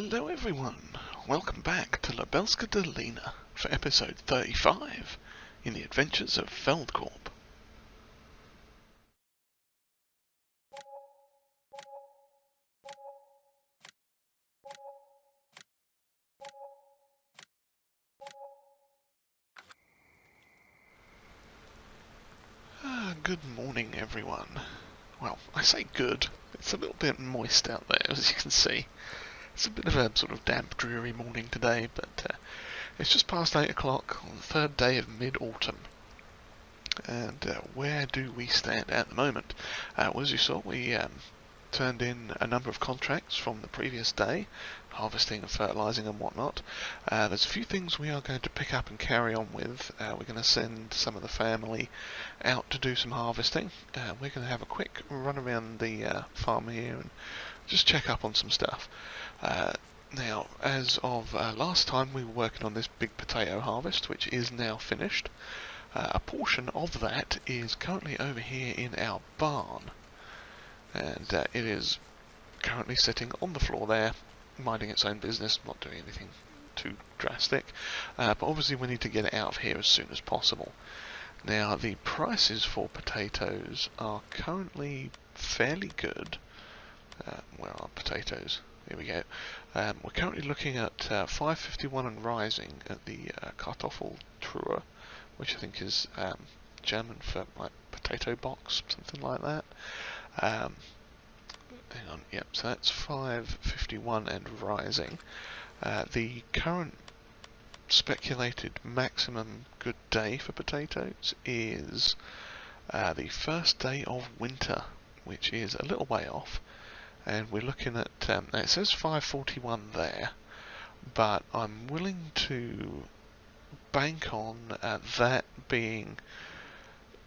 Hello everyone, welcome back to Lubelska Dolina for episode 35 in the adventures of Feldkorp. Good morning everyone. Well, I say good, it's a little bit moist out there as you can see. It's a bit of a sort of damp, dreary morning today, but it's just past 8 o'clock on the third day of mid-autumn. And where do we stand at the moment? Well, as you saw, we turned in a number of contracts from the previous day, harvesting and fertilising and whatnot. There's a few things we are going to pick up and carry on with. We're going to send some of the family out to do some harvesting. We're going to have a quick run around the farm here and just check up on some stuff. Now, as of last time, we were working on this big potato harvest, which is now finished. A portion of that is currently over here in our barn, and it is currently sitting on the floor there, minding its own business, not doing anything too drastic, but obviously we need to get it out of here as soon as possible. Now, the prices for potatoes are currently fairly good. Where are potatoes? Here we go. We're currently looking at 551 and rising at the Kartoffeltruhe, which I think is German for like potato box, something like that. Hang on, yep, so that's 551 and rising. The current speculated maximum good day for potatoes is the first day of winter, which is a little way off. And we're looking at, it says 541 there, but I'm willing to bank on that being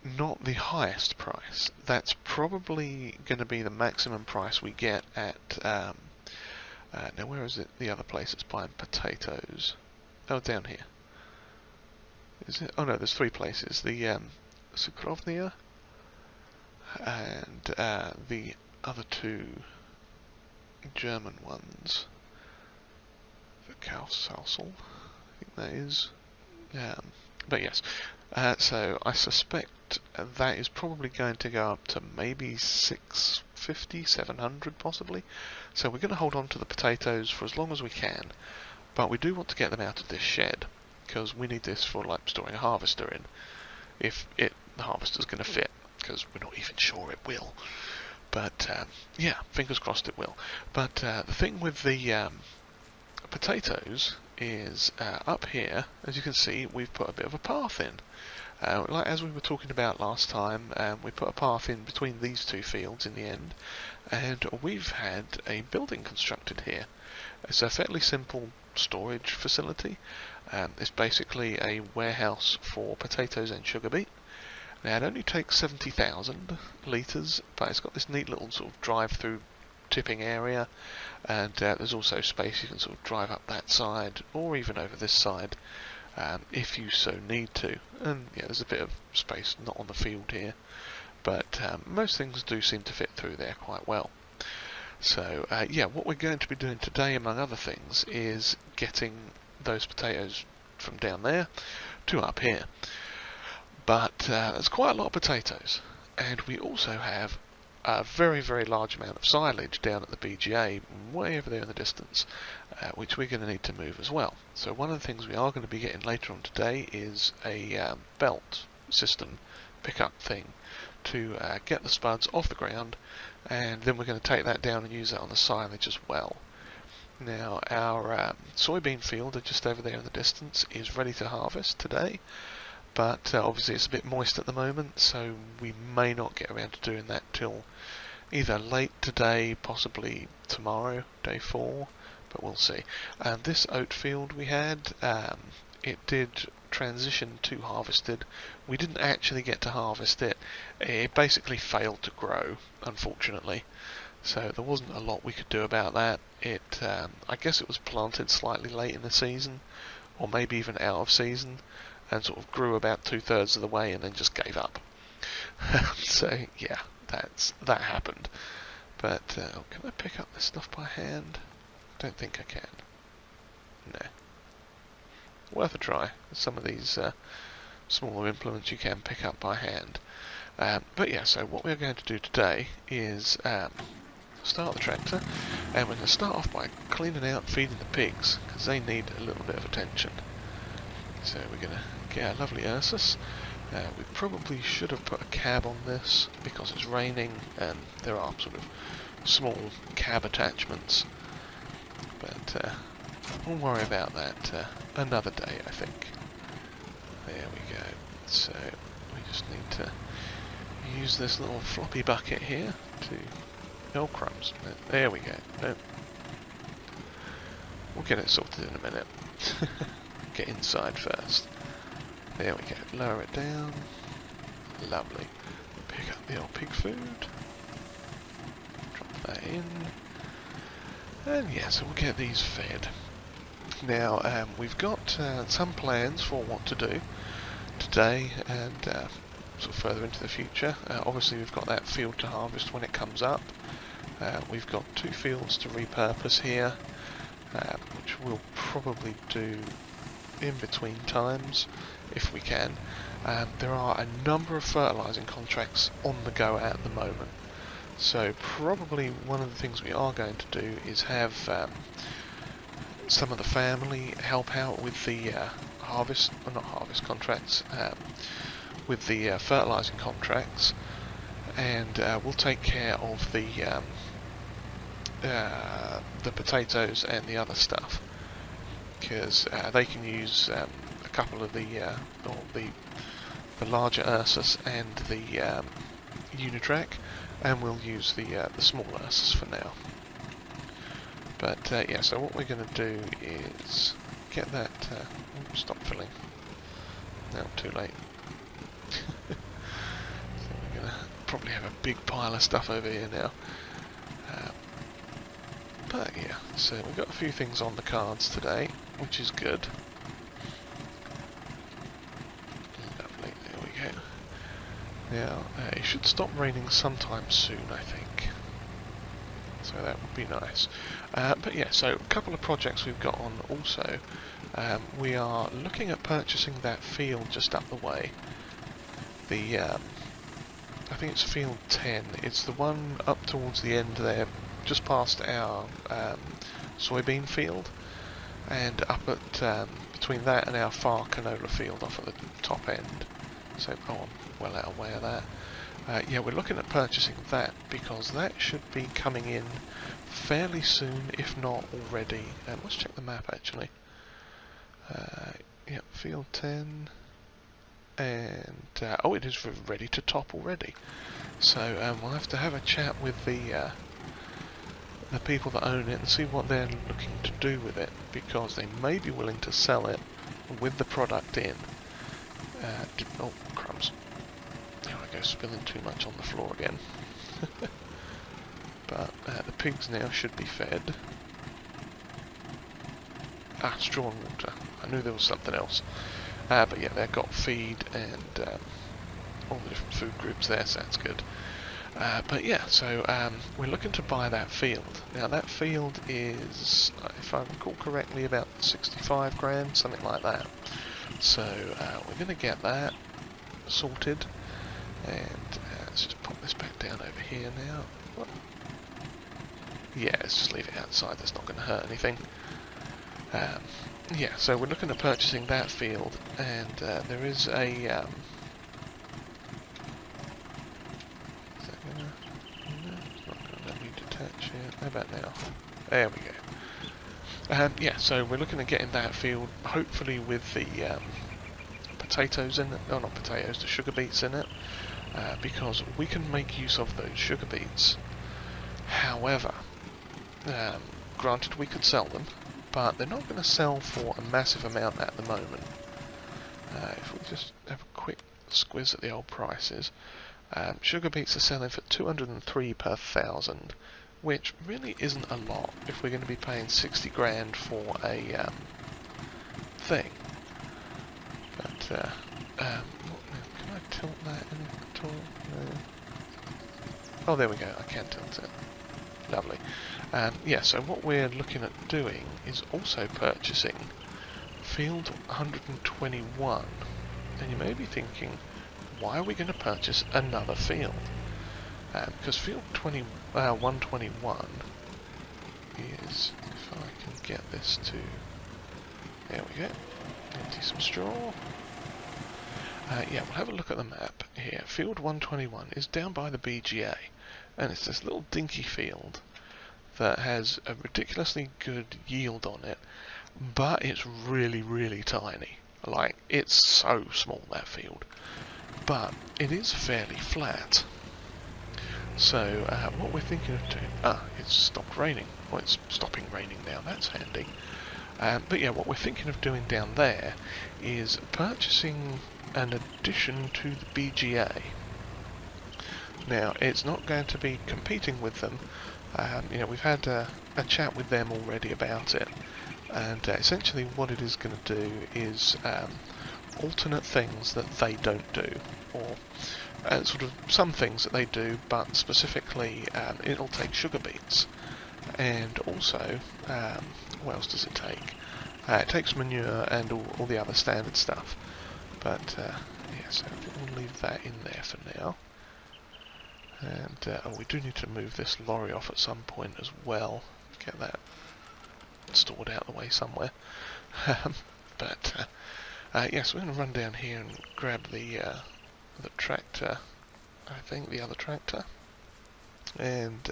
not the highest price. That's probably going to be the maximum price we get at, now where is it, the other place that's buying potatoes? Oh, down here. Is it? Oh no, there's three places. The Cukrovnia and the other two German ones. The Kaufsalsel, I think that is. But yes, so I suspect that is probably going to go up to maybe 650, 700 possibly. So we're going to hold on to the potatoes for as long as we can, but we do want to get them out of this shed because we need this for like storing a harvester in. If the harvester's going to fit, because we're not even sure it will. But yeah, fingers crossed it will. But the thing with the potatoes is up here, as you can see, we've put a bit of a path in. Like as we were talking about last time, we put a path in between these two fields in the end, and we've had a building constructed here. It's a fairly simple storage facility. It's basically a warehouse for potatoes and sugar beet. Now it only takes 70,000 litres, but it's got this neat little sort of drive-through tipping area, and there's also space you can sort of drive up that side, or even over this side, if you so need to. And yeah, there's a bit of space not on the field here, but most things do seem to fit through there quite well. So yeah, what we're going to be doing today, among other things, is getting those potatoes from down there to up here. But there's quite a lot of potatoes, and we also have a very, very large amount of silage down at the BGA, way over there in the distance, which we're going to need to move as well. So one of the things we are going to be getting later on today is a belt system pickup thing to get the spuds off the ground, and then we're going to take that down and use that on the silage as well. Now our soybean field just over there in the distance is ready to harvest today. But obviously it's a bit moist at the moment, so we may not get around to doing that till either late today, possibly tomorrow, day 4, but we'll see. And this oat field we had, it did transition to harvested. We didn't actually get to harvest it. It basically failed to grow, unfortunately. So there wasn't a lot we could do about that. I guess it was planted slightly late in the season, or maybe even out of season, and sort of grew about 2/3 of the way and then just gave up. So yeah, that happened. But can I pick up this stuff by hand? Don't think I can. No. Worth a try. Some of these smaller implements you can pick up by hand. But yeah, so what we're going to do today is start the tractor, and we're going to start off by cleaning out and feeding the pigs, because they need a little bit of attention. So we're going to get our lovely Ursus. We probably should have put a cab on this, because it's raining, and there are sort of small cab attachments. But we'll worry about that another day, I think. There we go. So we just need to use this little floppy bucket here to... Oh, crumbs. There we go. No. We'll get it sorted in a minute. Get inside first. There we go. Lower it down. Lovely. Pick up the old pig food. Drop that in. And yeah, so we'll get these fed. Now, we've got some plans for what to do today and sort of further into the future. Obviously, we've got that field to harvest when it comes up. We've got 2 fields to repurpose here, which we'll probably do in between times if we can. There are a number of fertilising contracts on the go at the moment, so probably one of the things we are going to do is have some of the family help out with the with the fertilising contracts, and we'll take care of the potatoes and the other stuff, because they can use a couple of the larger Ursus and the Unitrack, and we'll use the small Ursus for now. But yeah, so what we're going to do is get that. Stop filling. No, too late. So we're going to probably have a big pile of stuff over here now. But yeah, so we've got a few things on the cards today, which is good. Lovely, there we go. Now, it should stop raining sometime soon, I think. So that would be nice. But yeah, so a couple of projects we've got on also. We are looking at purchasing that field just up the way. The I think it's field 10. It's the one up towards the end there, just past our soybean field, and up at between that and our far canola field off at the top end. So I'm well out of the way of that. Yeah, we're looking at purchasing that because that should be coming in fairly soon, if not already. Let's check the map actually. Yeah, field 10, and oh, it is ready to top already. So we'll have to have a chat with the people that own it and see what they're looking to do with it, because they may be willing to sell it with the product in. Oh, crumbs. There I go, spilling too much on the floor again. But the pigs now should be fed. Ah, straw and water. I knew there was something else. But yeah, they've got feed and all the different food groups there, so that's good. But yeah, so we're looking to buy that field. Now that field is, if I recall correctly, about 65 grand, something like that. So we're going to get that sorted, and let's just pop this back down over here now. What? Yeah, let's just leave it outside, that's not going to hurt anything. Yeah, so we're looking at purchasing that field, and there is a... How about now? There we go. Yeah, so we're looking at getting that field, hopefully with the potatoes in it, not potatoes, the sugar beets in it, because we can make use of those sugar beets. However, granted we could sell them, but they're not going to sell for a massive amount at the moment. If we just have a quick squiz at the old prices, sugar beets are selling for 203 per 1,000. Which really isn't a lot if we're going to be paying 60 grand for a thing. But can I tilt that in at all? No. Oh, there we go. I can tilt it. Lovely. Yeah, so what we're looking at doing is also purchasing field 121. And you may be thinking, why are we going to purchase another field? Because field 121 is, if I can get this to, there we go, empty some straw. Yeah, we'll have a look at the map here. Field 121 is down by the BGA, and it's this little dinky field that has a ridiculously good yield on it, but it's really, really tiny. Like, it's so small, that field. But it is fairly flat. So what we're thinking of doing... it's stopped raining. Well, it's stopping raining now, that's handy. But yeah, what we're thinking of doing down there is purchasing an addition to the BGA. Now, it's not going to be competing with them. You know, we've had a chat with them already about it, and essentially what it is going to do is alternate things that they don't do, or sort of some things that they do, but specifically it'll take sugar beets, and also what else does it take? It takes manure and all the other standard stuff. But yeah, so we'll leave that in there for now. And we do need to move this lorry off at some point as well. Get that stored out of the way somewhere. But yes, we're going to run down here and grab the tractor. I think the other tractor, and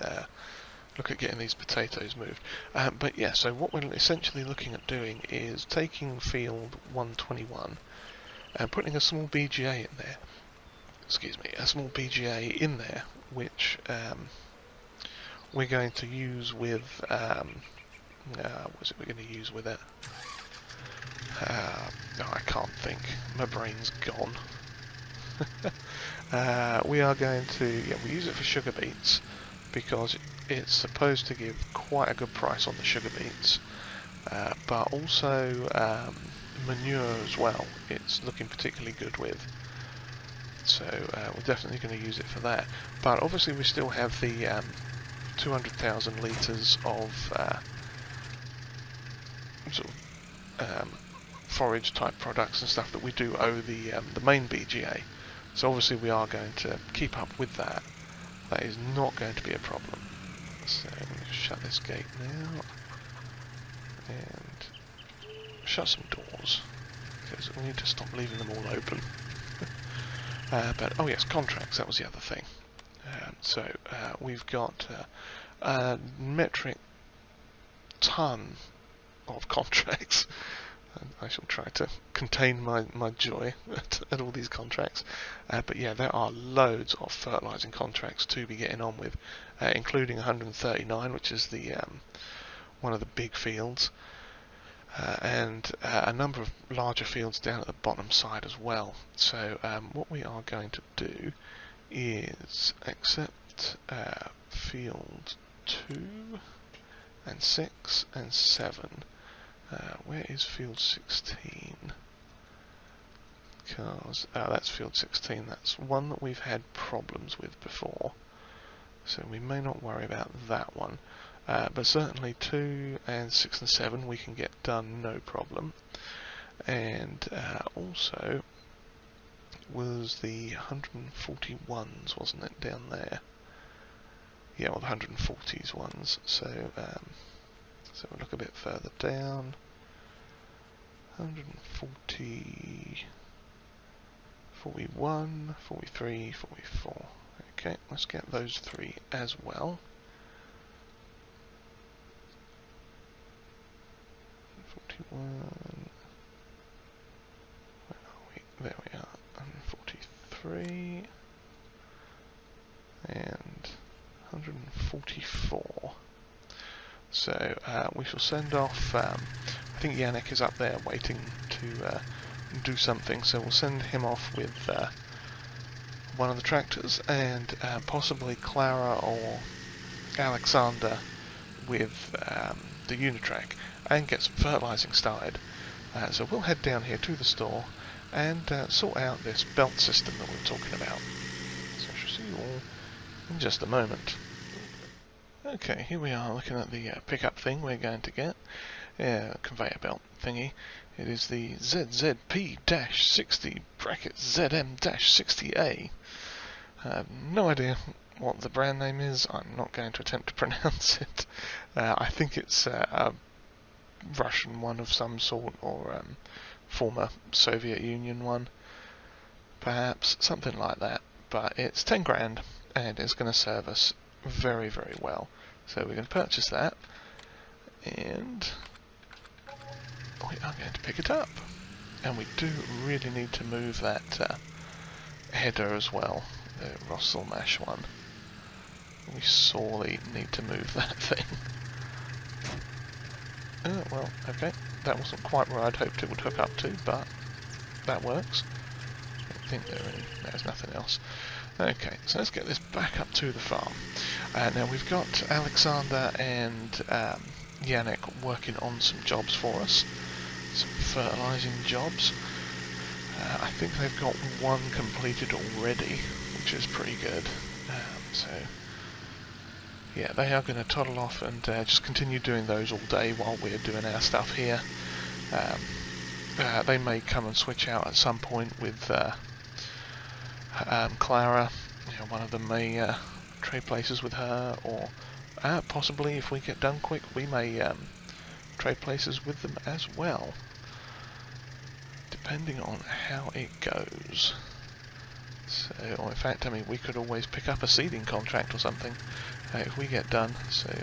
look at getting these potatoes moved. But yeah, so what we're essentially looking at doing is taking field 121 and putting a small BGA in there. Excuse me, a small BGA in there, which we're going to use with. What's it we're going to use with it? No, I can't think. My brain's gone. We are going to. Yeah, we use it for sugar beets because it's supposed to give quite a good price on the sugar beets, but also manure as well. It's looking particularly good with. So we're definitely going to use it for that. But obviously we still have the 200,000 litres of sort of forage type products and stuff that we do owe the main BGA. So obviously we are going to keep up with that. That is not going to be a problem. So let me shut this gate now and shut some doors because we need to stop leaving them all open. But oh yes, contracts, that was the other thing. So we've got a metric ton of contracts. I shall try to contain my joy at all these contracts. But yeah, there are loads of fertilising contracts to be getting on with, including 139, which is the one of the big fields, and a number of larger fields down at the bottom side as well. So what we are going to do is accept field 2 and 6 and 7. Where is field 16? Because that's field 16. That's one that we've had problems with before, so we may not worry about that one. But certainly 2 and 6 and 7 we can get done no problem. And also was the 141s, wasn't it, down there? Yeah, well, the 140s ones. So so we'll look a bit further down. 140, 41, 43, 44. Okay, let's get those three as well. 41. Where are we? There we are. 143 and 144. So we shall send off. I think Yannick is up there waiting to do something. So we'll send him off with one of the tractors, and possibly Clara or Alexander with the Unitrack, and get some fertilising started. So we'll head down here to the store and sort out this belt system that we were talking about. So I shall see you all in just a moment. Okay, here we are looking at the pickup thing we're going to get. Conveyor belt thingy. It is the ZZP-60 bracket ZM-60A. I have no idea what the brand name is. I'm not going to attempt to pronounce it. I think it's a Russian one of some sort, or former Soviet Union one. Perhaps, something like that. But it's 10 grand, and it's going to serve us very, very well. So we're going to purchase that, and we are going to pick it up. And we do really need to move that header as well, the Rosselmash one. We sorely need to move that thing. Oh, well, okay. That wasn't quite where I'd hoped it would hook up to, but that works. I think there's nothing else. Okay, so let's get this back up to the farm. Now we've got Alexander and Yannick working on some jobs for us, some fertilising jobs. I think they've got one completed already, which is pretty good. So yeah, they are going to toddle off and just continue doing those all day while we're doing our stuff here. They may come and switch out at some point with Clara. You know, one of them may trade places with her, or possibly, if we get done quick, we may trade places with them as well, depending on how it goes. So, or in fact, I mean, we could always pick up a seeding contract or something if we get done. So,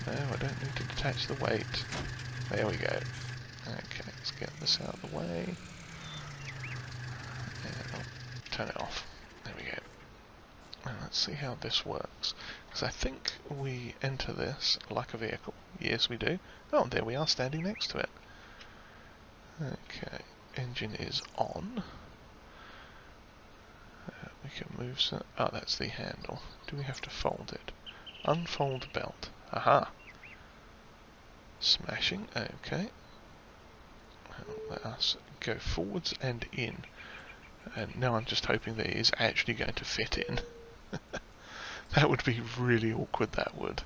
no, I don't need to detach the weight. There we go. Okay, let's get this out of the way. And I'll turn it off. There we go. And let's see how this works. Because I think we enter this like a vehicle. Yes, we do. Oh, there we are, standing next to it. Okay, engine is on. We can move some... Oh, that's the handle. Do we have to fold it? Unfold belt. Aha! Smashing, okay. Let us go forwards and in. And now I'm just hoping that it is actually going to fit in. That would be really awkward, that would.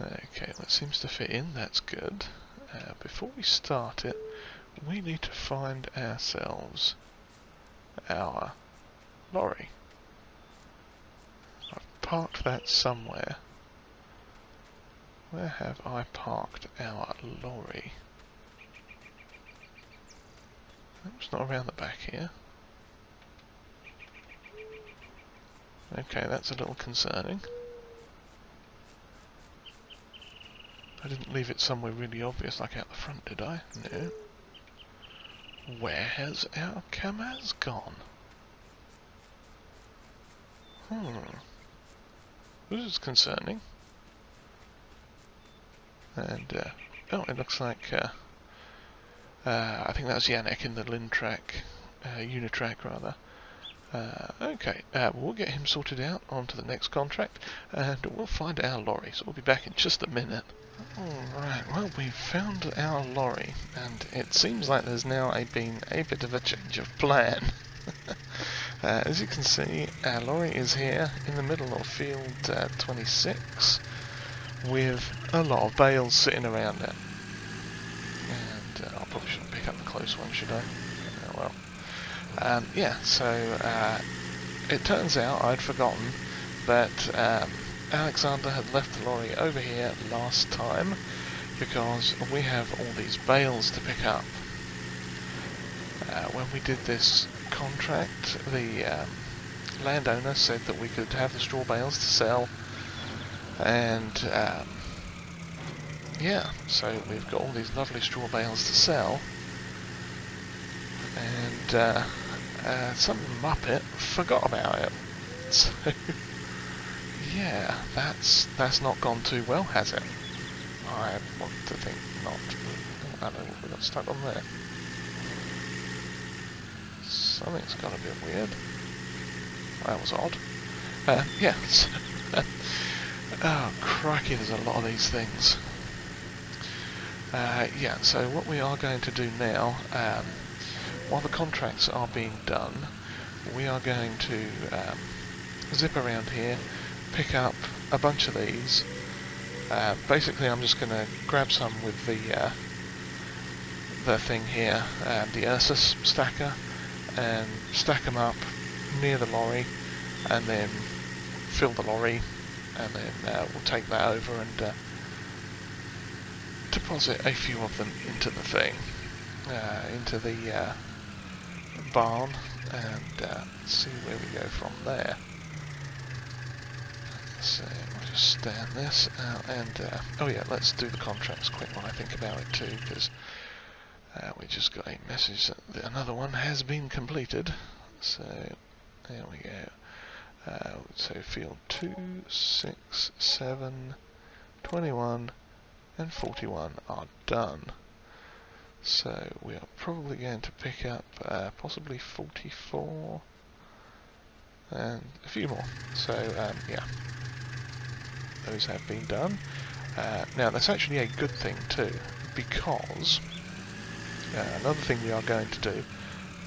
Okay, that seems to fit in, that's good. Before we start it, we need to find ourselves our lorry. I've parked that somewhere. Where have I parked our lorry? It's not around the back here. Okay, that's a little concerning. I didn't leave it somewhere really obvious like out the front, did I? No. Where has our Kamaz gone? This is concerning. And, oh, it looks like, I think that's Yannick in the Lintrack, Unitrack rather. Okay, we'll get him sorted out onto the next contract, and we'll find our lorry, so we'll be back in just a minute. Alright, well, we've found our lorry, and it seems like there's now been a bit of a change of plan. As you can see, our lorry is here in the middle of field 26, with a lot of bales sitting around it. And I probably shouldn't pick up the close one, should I? Oh well. Yeah, so it turns out I'd forgotten that Alexander had left the lorry over here last time because we have all these bales to pick up. When we did this contract, the landowner said that we could have the straw bales to sell, and yeah, so we've got all these lovely straw bales to sell, and some muppet forgot about it. So yeah, that's not gone too well, has it? I want to think not. I don't know what we got stuck on there. Something's gone a bit weird. That was odd. Yeah. So, oh crikey, there's a lot of these things. Yeah, so what we are going to do now, while the contracts are being done, we are going to zip around here, pick up a bunch of these. Basically, I'm just going to grab some with the thing here, the Ursus stacker, and stack them up near the lorry, and then fill the lorry, and then we'll take that over and deposit a few of them into the thing, into the barn, and see where we go from there. So we'll just stand this out, and oh yeah, let's do the contracts quick while I think about it too, because we just got a message that another one has been completed. So there we go. So field 2, 6, 7, 21 and 41 are done. So we are probably going to pick up possibly 44 and a few more. So yeah, those have been done. Now that's actually a good thing too, because another thing we are going to do, in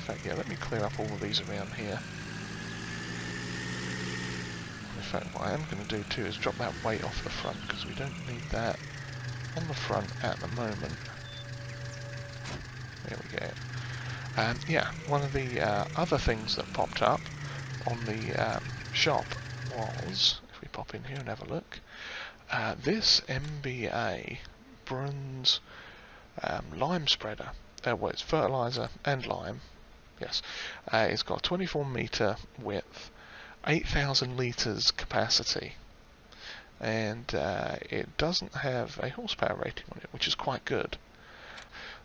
fact, yeah, let me clear up all of these around here. In fact, what I am going to do too is drop that weight off the front, because we don't need that on the front at the moment. There we go. And yeah, one of the other things that popped up on the shop was, if we pop in here and have a look, this MBA Bruns lime spreader. Well, it's fertilizer and lime. Yes, it's got 24 meter width, 8,000 litres capacity, and it doesn't have a horsepower rating on it, which is quite good.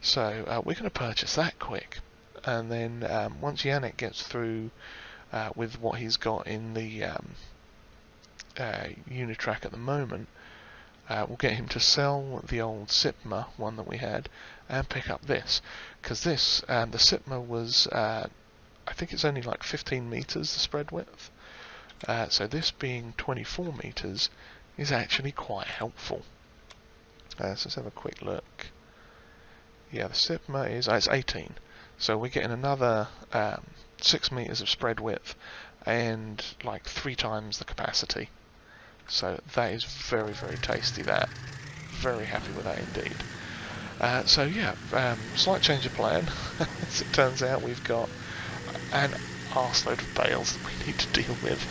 So we're going to purchase that quick, and then once Yannick gets through with what he's got in the Unitrack at the moment, we'll get him to sell the old Sipma one that we had and pick up this, because this, the Sipma was, I think it's only like 15 metres the spread width, so this being 24 metres is actually quite helpful. So let's have a quick look. Yeah, the Sipma is, it's 18, so we're getting another 6 metres of spread width and like 3 times the capacity. So that is very, very tasty, that. Very happy with that indeed. So yeah, slight change of plan. As it turns out, we've got an arseload of bales that we need to deal with.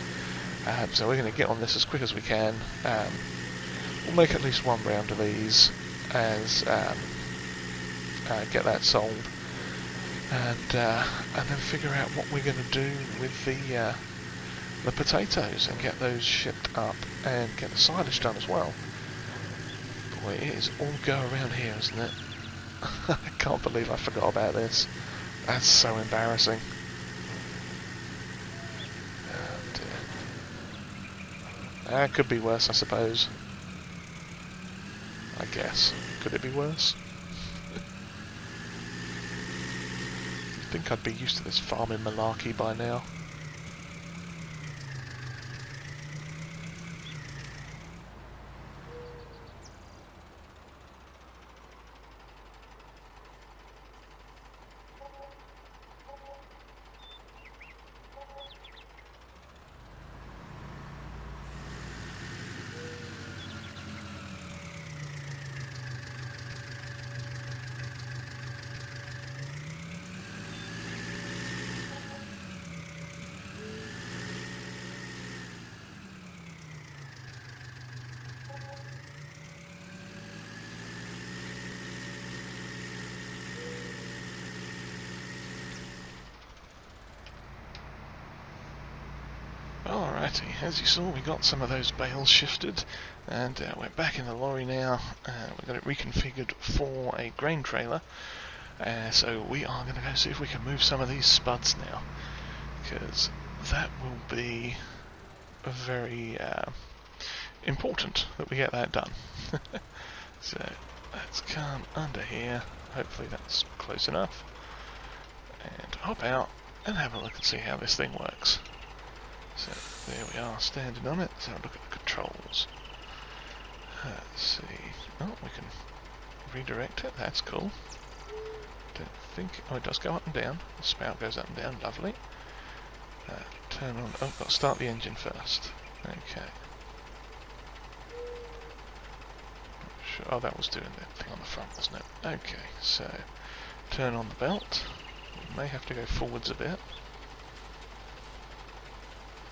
So we're going to get on this as quick as we can. We'll make at least one round of these as get that sold, and then figure out what we're going to do with the potatoes and get those shipped up and get the silage done as well. Boy, it is all go around here, isn't it? I can't believe I forgot about this. That's so embarrassing. Oh dear. That could be worse, I suppose. I guess. Could it be worse? I think I'd be used to this farming malarkey by now. Alrighty, as you saw, we got some of those bales shifted, and we're back in the lorry now. We've got it reconfigured for a grain trailer, so we are going to go see if we can move some of these spuds now, because that will be very important that we get that done. So let's come under here, hopefully that's close enough, and hop out and have a look and see how this thing works. So there we are, standing on it. Let's have a look at the controls. Let's see. Oh, we can redirect it. That's cool. Don't think. Oh, it does go up and down. The spout goes up and down. Lovely. Turn on. Oh, got to start the engine first. Okay. sure. Oh, that was doing the thing on the front, wasn't it? Okay, so turn on the belt. We may have to go forwards a bit.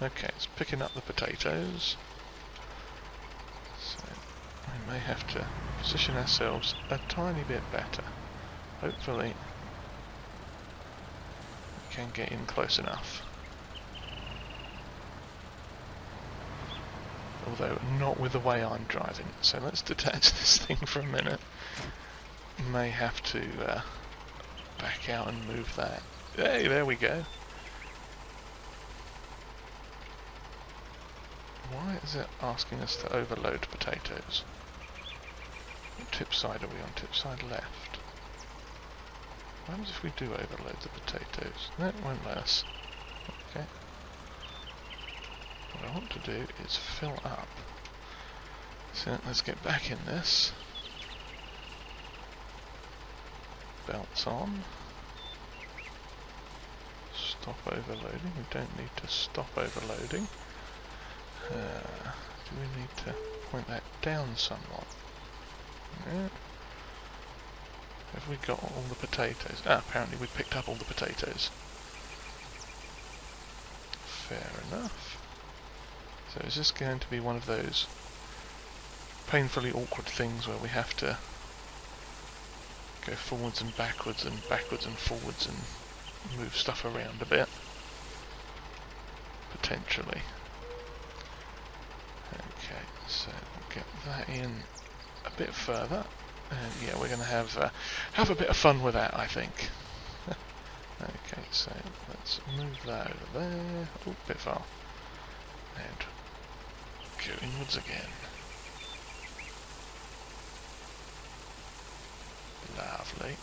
Okay, it's picking up the potatoes. So we may have to position ourselves a tiny bit better. Hopefully we can get in close enough. Although not with the way I'm driving. So let's detach this thing for a minute. May have to back out and move that. Hey, there we go. Why is it asking us to overload potatoes? What tip side are we on? Tip side left. What happens if we do overload the potatoes? No, it won't let us. Okay. What I want to do is fill up. So let's get back in this. Belts on. Stop overloading. We don't need to stop overloading. Do we need to point that down somewhat? Yeah. Have we got all the potatoes? Ah, apparently we picked up all the potatoes. Fair enough. So is this going to be one of those painfully awkward things where we have to go forwards and backwards and forwards and move stuff around a bit? Potentially. Okay, so we'll get that in a bit further, and yeah, we're going to have a bit of fun with that, I think. Okay, so let's move that over there. Oh, a bit far. And go inwards again. Lovely.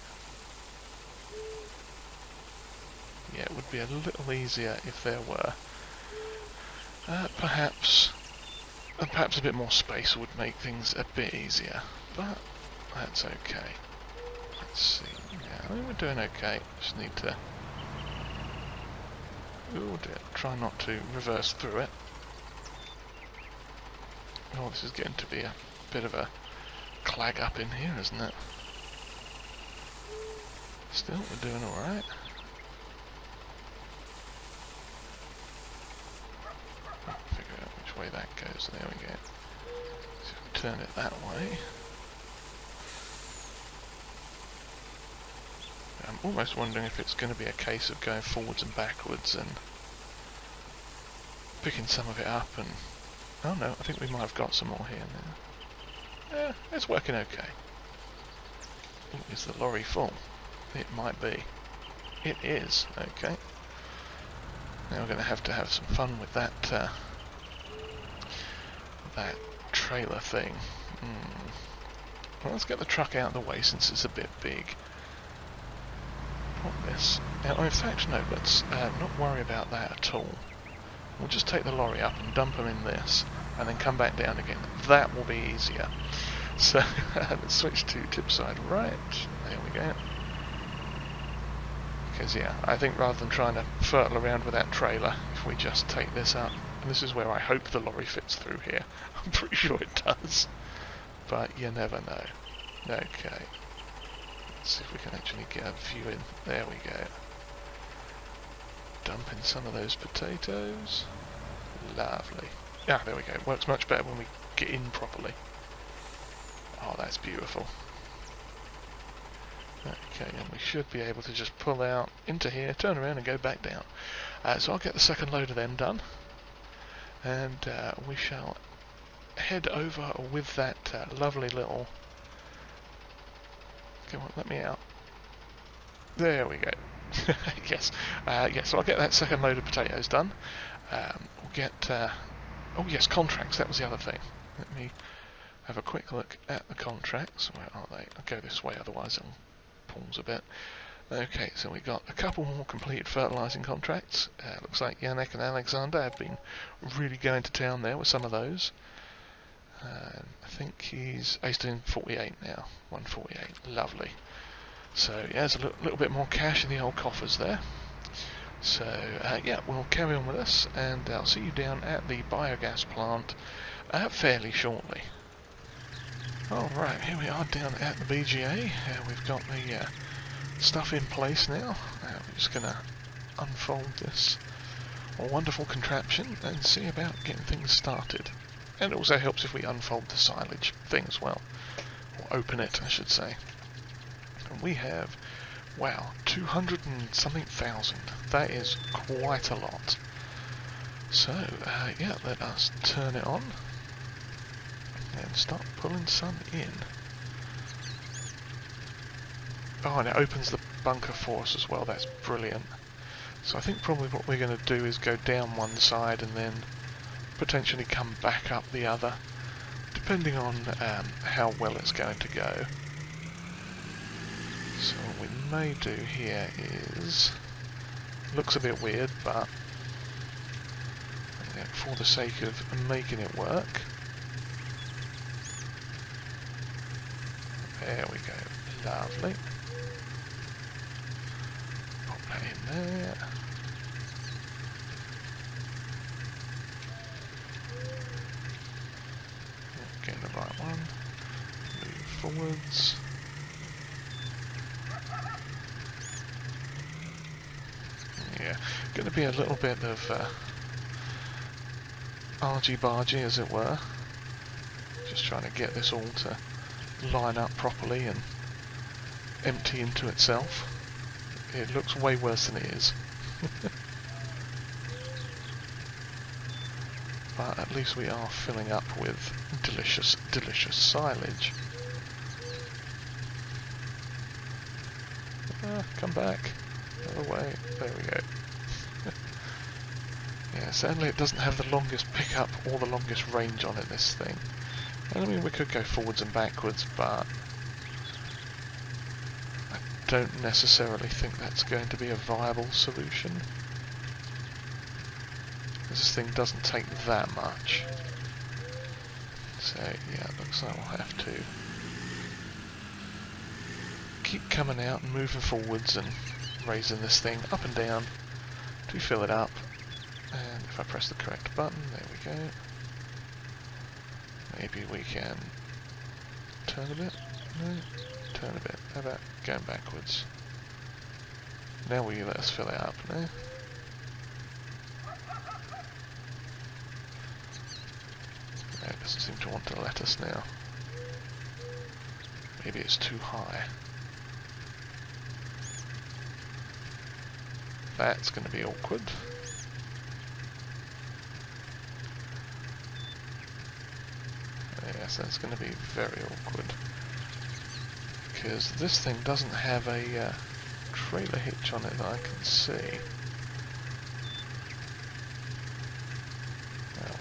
Yeah, it would be a little easier if there were perhaps a bit more space would make things a bit easier, but that's okay. Let's see. Yeah, I think we're doing okay. Just need to try not to reverse through it. Oh, this is getting to be a bit of a clag up in here, isn't it? Still, we're doing alright. Figure out which way that goes. There we go. So if we turn it that way. I'm almost wondering if it's going to be a case of going forwards and backwards and picking some of it up and... Oh no, I think we might have got some more here now. Yeah, it's working okay. Ooh, is the lorry full? It might be. It is, okay. Now we're going to have some fun with that that trailer thing. Well, let's get the truck out of the way since it's a bit big. Drop this. Now, in fact, no, let's not worry about that at all. We'll just take the lorry up and dump them in this, and then come back down again. That will be easier. So, let's switch to tip side right. There we go. Because, yeah, I think rather than trying to fertle around with that trailer, if we just take this up, and this is where I hope the lorry fits through here. I'm pretty sure it does. But you never know. Okay. Let's see if we can actually get a view in. There we go. Dump in some of those potatoes. Lovely. Ah, there we go. It works much better when we get in properly. Oh, that's beautiful. Okay, and we should be able to just pull out into here, turn around and go back down. So I'll get the second load of them done. And we shall head over with that lovely little... Come on, let me out. There we go. Yes. So I'll get that second load of potatoes done. We'll get... oh yes, contracts, that was the other thing. Let me have a quick look at the contracts. Where are they? I'll go this way, otherwise it'll pause a bit. Okay, so we got a couple more completed fertilising contracts. Looks like Yannick and Alexander have been really going to town there with some of those. I think he's doing 48 now. 148. Lovely. So yeah, there's a little bit more cash in the old coffers there. So yeah, we'll carry on with this, and I'll see you down at the biogas plant fairly shortly. Alright, here we are down at the BGA. We've got the stuff in place now. We're just going to unfold this wonderful contraption and see about getting things started. And it also helps if we unfold the silage thing as well. Or open it, I should say. And we have, wow, 200 and something thousand. That is quite a lot. So, yeah, let us turn it on and start pulling some in. Oh, and it opens the bunker for us as well. That's brilliant. So I think probably what we're going to do is go down one side and then potentially come back up the other, depending on how well it's going to go. So what we may do here is, looks a bit weird, but for the sake of making it work, there we go, lovely. Pop that in there. Getting the right one. Move forwards. Yeah, going to be a little bit of argy-bargy, as it were. Just trying to get this all to line up properly and empty into itself. It looks way worse than it is. But at least we are filling up with delicious, delicious silage. Come back. Other way. There we go. Yeah, sadly it doesn't have the longest pickup or the longest range on it, this thing. And I mean, we could go forwards and backwards, but I don't necessarily think that's going to be a viable solution. This thing doesn't take that much. So yeah, it looks like we'll have to keep coming out and moving forwards and raising this thing up and down to fill it up. And if I press the correct button, there we go. Maybe we can turn a bit. No, turn a bit. How about going backwards? Now will you let us fill it up? No? It doesn't seem to want to let us now. Maybe it's too high. That's going to be awkward. Yes, that's going to be very awkward. Because this thing doesn't have a trailer hitch on it that I can see.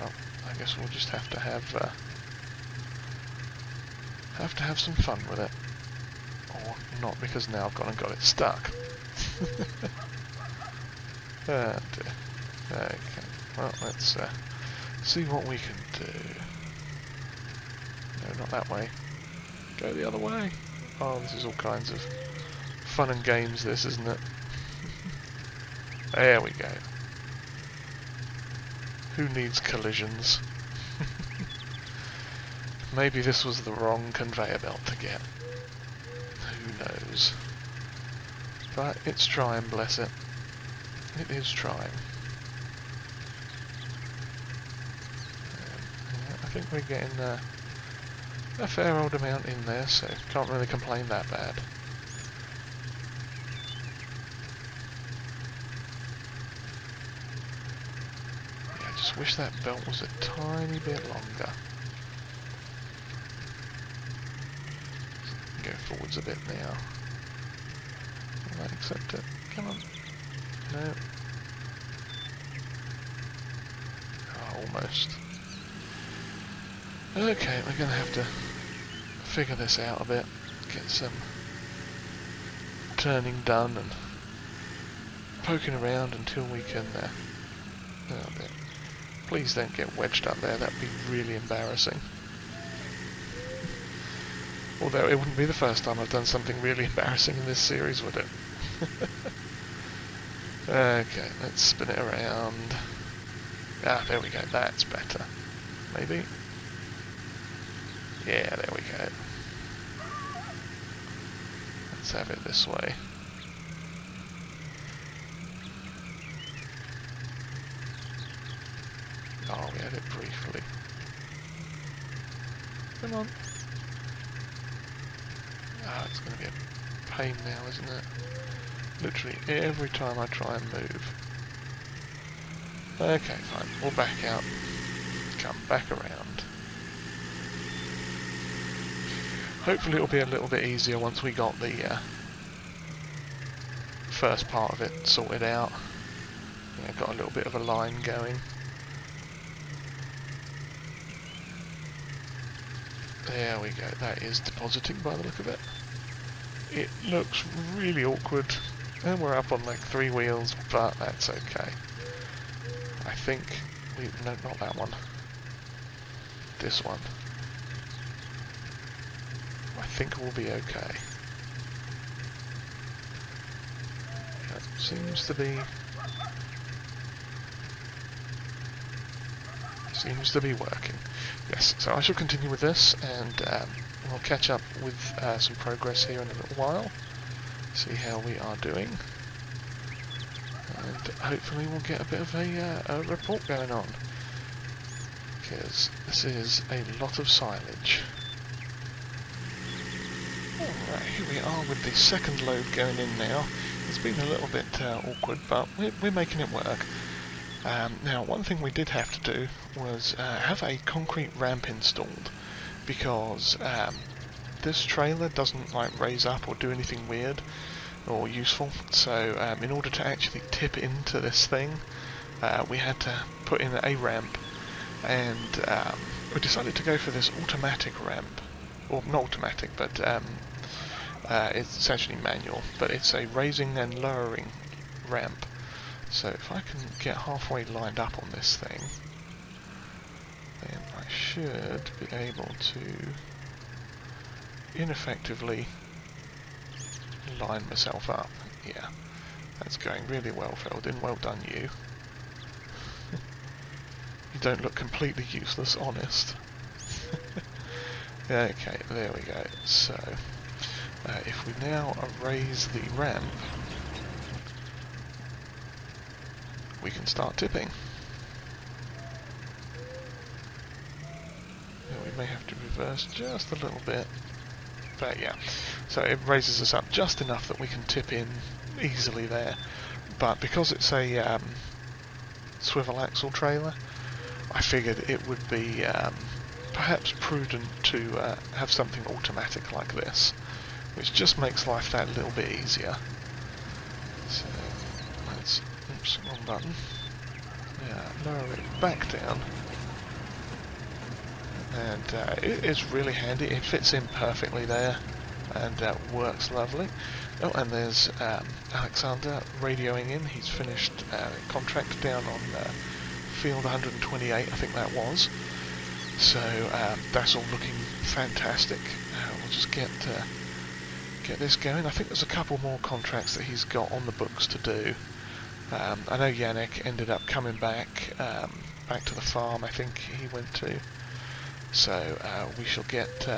Well, I guess we'll just have to have some fun with it, or not, because now I've gone and got it stuck. Oh dear. Okay. Well, let's see what we can do. No, not that way. Go the other way. Oh, this is all kinds of fun and games, this, isn't it? There we go. Who needs collisions? Maybe this was the wrong conveyor belt to get. Who knows? But it's trying, bless it. It is trying. Yeah, I think we're getting a fair old amount in there, so can't really complain that bad. Yeah, I just wish that belt was a tiny bit longer. Go forwards a bit now. Will I accept it? Come on. No. Oh, almost. Okay, we're going to have to figure this out a bit. Get some turning done and poking around until we can... oh dear. Please don't get wedged up there, that'd be really embarrassing. Although it wouldn't be the first time I've done something really embarrassing in this series, would it? Okay, let's spin it around. Ah, there we go, that's better. Maybe? Yeah, there we go. Let's have it this way. Oh, we had it briefly. Come on. Ah, it's going to be a pain now, isn't it? Literally every time I try and move. Okay, fine. We'll back out. Come back around. Hopefully it'll be a little bit easier once we got the first part of it sorted out. Yeah, got a little bit of a line going. There we go, that is depositing by the look of it. It looks really awkward, and we're up on like 3 wheels, but that's okay. I think no, not that one. This one. I think we'll be okay. That seems to be working. Yes, so I shall continue with this, and we'll catch up with some progress here in a little while. See how we are doing. And hopefully we'll get a bit of a report going on. Because this is a lot of silage. Alright, here we are with the second load going in now. It's been a little bit awkward, but we're making it work. Now, one thing we did have to do was have a concrete ramp installed, because this trailer doesn't like raise up or do anything weird or useful. So in order to actually tip into this thing, we had to put in a ramp, and we decided to go for this automatic ramp, or not automatic, but it's actually manual, but it's a raising and lowering ramp. So if I can get halfway lined up on this thing, then I should be able to ineffectively line myself up. Yeah, that's going really well, Feldin. Well done, you. You don't look completely useless, honest. Okay, there we go. So, if we now raise the ramp, we can start tipping. Now we may have to reverse just a little bit, but yeah. So it raises us up just enough that we can tip in easily there. But because it's a swivel axle trailer, I figured it would be perhaps prudent to have something automatic like this, which just makes life that little bit easier. So let's, oops, wrong button. Yeah, lower it back down, and it is really handy. It fits in perfectly there, and works lovely. Oh, and there's Alexander radioing in. He's finished contract down on field 128, I think that was. So that's all looking fantastic. We'll just get this going. I think there's a couple more contracts that he's got on the books to do. I know Yannick ended up coming back to the farm, I think he went to. So we shall get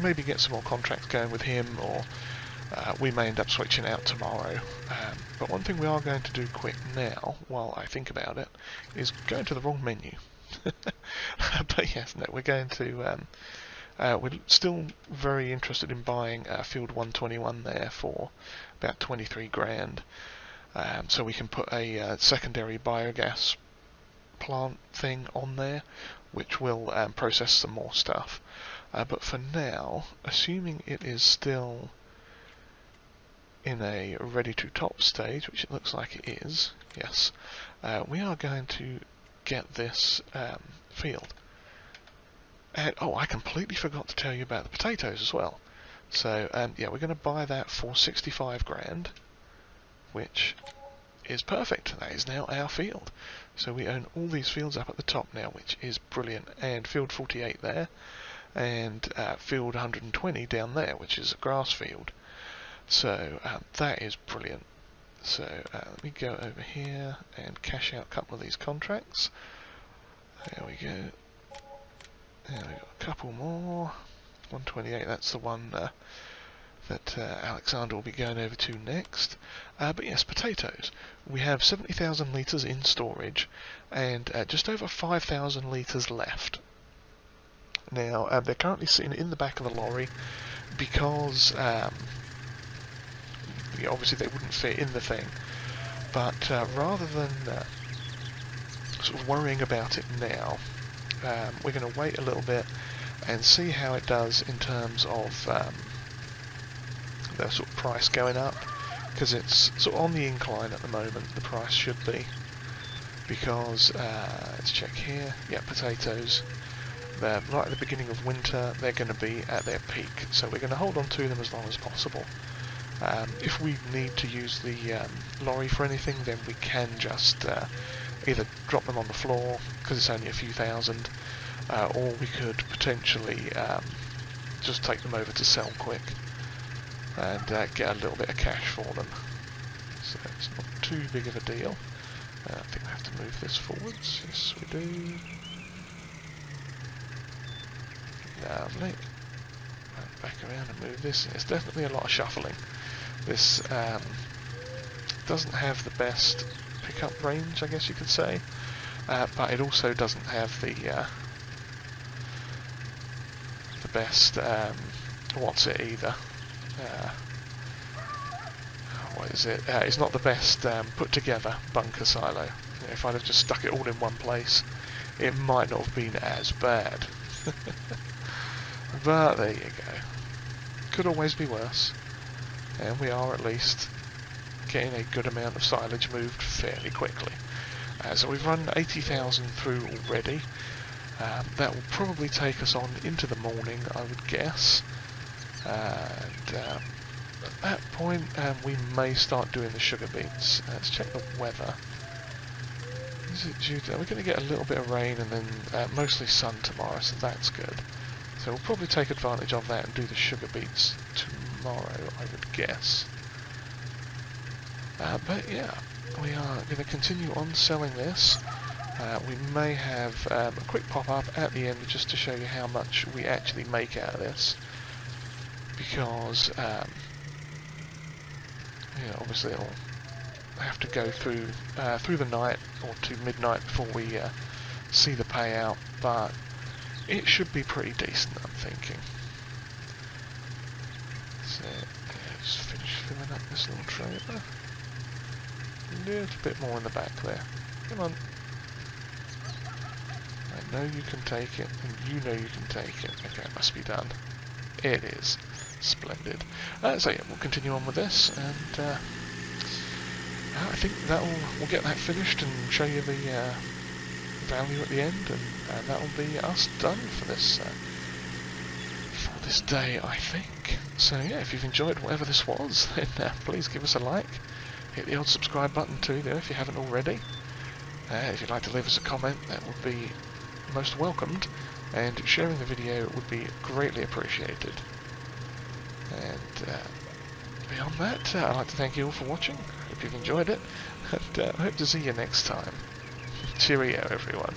maybe get some more contracts going with him, or we may end up switching out tomorrow. But one thing we are going to do quick now, while I think about it, is go into the wrong menu. But yes, no, we're going to... we're still very interested in buying Field 121 there for about 23 grand. So we can put a secondary biogas plant thing on there, which will process some more stuff. But for now, assuming it is still in a ready to top stage, which it looks like it is, yes, we are going to get this field. And oh, I completely forgot to tell you about the potatoes as well. So yeah, we're going to buy that for 65 grand, which is perfect. That is now our field. So we own all these fields up at the top now, which is brilliant. And field 48 there, and field 120 down there, which is a grass field. So that is brilliant. So let me go over here and cash out a couple of these contracts. There we go. There we got a couple more. 128, that's the one that Alexander will be going over to next. But yes, potatoes. We have 70,000 litres in storage and just over 5,000 litres left. Now, they're currently sitting in the back of the lorry because obviously they wouldn't fit in the thing. But rather than sort of worrying about it now, we're going to wait a little bit and see how it does in terms of the sort of price going up, because it's sort of on the incline at the moment, the price should be, because let's check here, yeah, potatoes, they're right at the beginning of winter, they're going to be at their peak, so we're going to hold on to them as long as possible. If we need to use the lorry for anything, then we can just either drop them on the floor, because it's only a few thousand, or we could potentially just take them over to sell quick and get a little bit of cash for them. So it's not too big of a deal. I think we have to move this forwards. Yes, we do. Lovely. Back around and move this. It's definitely a lot of shuffling. This doesn't have the best pickup range, I guess you could say, but it also doesn't have the best what's it either. What is it? It's not the best put together bunker silo. If I'd have just stuck it all in one place, it might not have been as bad. But there you go. Could always be worse. And we are at least getting a good amount of silage moved fairly quickly. So we've run 80,000 through already. That will probably take us on into the morning, I would guess. And at that point, we may start doing the sugar beets. Let's check the weather. Is it due to... We're going to get a little bit of rain and then mostly sun tomorrow, so that's good. So we'll probably take advantage of that and do the sugar beets tomorrow, I would guess. But yeah, we are going to continue on selling this. We may have a quick pop-up at the end just to show you how much we actually make out of this. Because, obviously it'll have to go through the night or to midnight before we see the payout, but it should be pretty decent, I'm thinking. So, just finish filling up this little trailer. A little bit more in the back there. Come on. I know you can take it, and you know you can take it. Okay, it must be done. It is. Splendid. So yeah, we'll continue on with this, and I think we'll get that finished and show you the value at the end, and that'll be us done for this day, I think. So yeah, if you've enjoyed whatever this was, then please give us a like. Hit the old subscribe button too, there, if you haven't already. If you'd like to leave us a comment, that would be most welcomed, and sharing the video would be greatly appreciated. And beyond that, I'd like to thank you all for watching. Hope you've enjoyed it, and hope to see you next time. Cheerio, everyone.